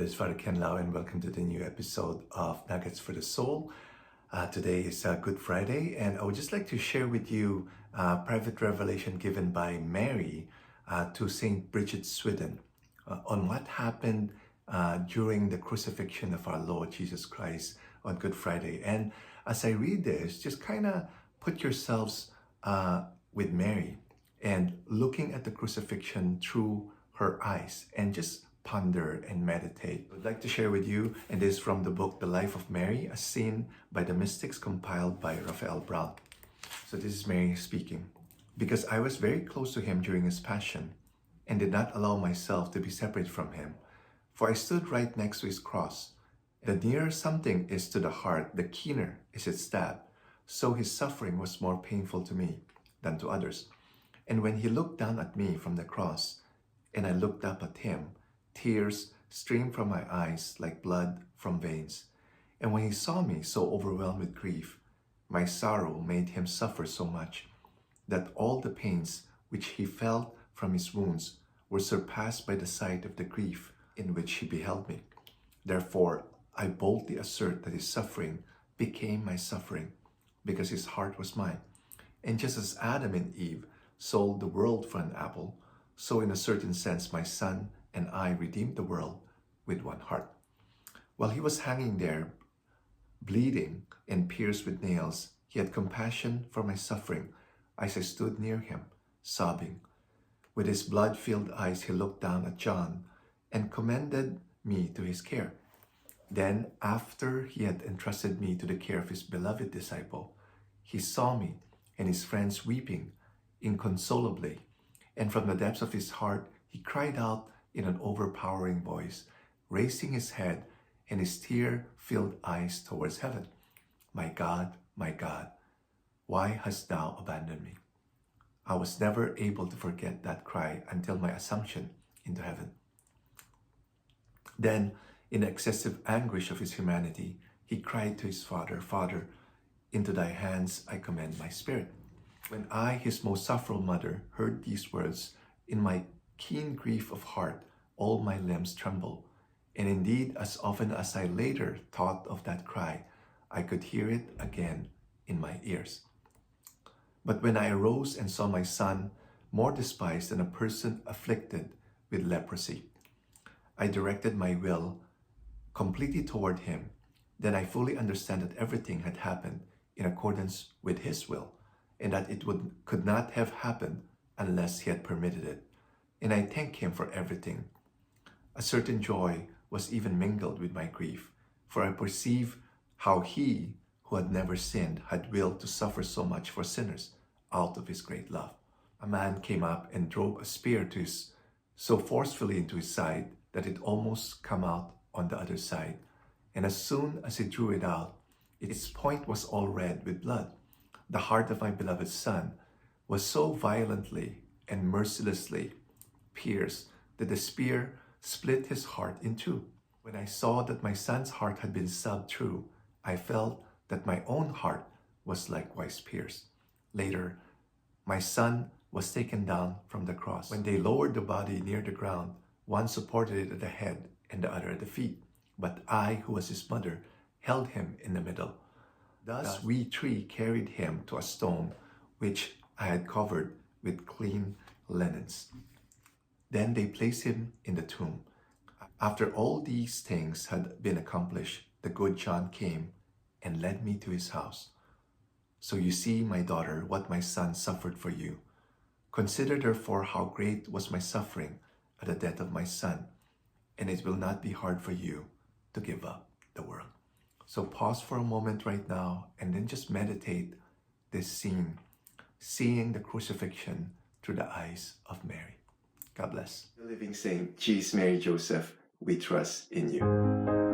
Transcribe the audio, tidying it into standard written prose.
this is Father Ken Lau, and welcome to the new episode of Nuggets for the Soul. Today is Good Friday, and I would just like to share with you a private revelation given by Mary to Saint Bridget Sweden on what happened during the crucifixion of our Lord Jesus Christ on Good Friday. And as I read this, just kind of put yourselves with Mary and looking at the crucifixion through her eyes and just ponder and meditate. I'd like to share with you, and this is from the book The Life of Mary, as seen by the mystics, compiled by Raphael Brown. So this is Mary speaking. Because I was very close to him during his passion and did not allow myself to be separate from him, for I stood right next to his cross. The nearer something is to the heart, the keener is its stab. So his suffering was more painful to me than to others. And when he looked down at me from the cross, and I looked up at him, tears streamed from my eyes like blood from veins. And when he saw me so overwhelmed with grief, my sorrow made him suffer so much that all the pains which he felt from his wounds were surpassed by the sight of the grief in which he beheld me. Therefore, I boldly assert that his suffering became my suffering, because his heart was mine. And just as Adam and Eve sold the world for an apple, so in a certain sense my son and I redeemed the world with one heart. While he was hanging there, bleeding and pierced with nails, he had compassion for my suffering as I stood near him, sobbing. With his blood-filled eyes he looked down at John and commended me to his care. Then, after he had entrusted me to the care of his beloved disciple, he saw me and his friends weeping inconsolably, and from the depths of his heart he cried out in an overpowering voice, raising his head and his tear-filled eyes towards heaven. My God, why hast thou abandoned me? I was never able to forget that cry until my assumption into heaven. Then, in the excessive anguish of his humanity, he cried to his Father, Father, into thy hands I commend my spirit. When I, his most sorrowful mother, heard these words, in my keen grief of heart, all my limbs trembled. And indeed, as often as I later thought of that cry, I could hear it again in my ears. But when I arose and saw my son, more despised than a person afflicted with leprosy, I directed my will completely toward him. Then I fully understand that everything had happened in accordance with his will, and that it could not have happened unless he had permitted it. And I thank him for everything. A certain joy was even mingled with my grief, for I perceive how he, who had never sinned, had willed to suffer so much for sinners out of his great love. A man came up and drove a spear so forcefully into his side that it almost came out on the other side. And as soon as he drew it out, its point was all red with blood. The heart of my beloved son was so violently and mercilessly pierced that the spear split his heart in two. When I saw that my son's heart had been stabbed through, I felt that my own heart was likewise pierced. Later, my son was taken down from the cross. When they lowered the body near the ground, one supported it at the head and the other at the feet. But I, who was his mother, held him in the middle. Thus we three carried him to a stone which I had covered with clean linens. Then they placed him in the tomb. After all these things had been accomplished, the good John came and led me to his house. So you see, my daughter, what my son suffered for you. Consider therefore how great was my suffering at the death of my son, and it will not be hard for you to give up the world. So pause for a moment right now and then just meditate this scene, seeing the crucifixion through the eyes of Mary. God bless. The living saint, Jesus, Mary, Joseph, we trust in you.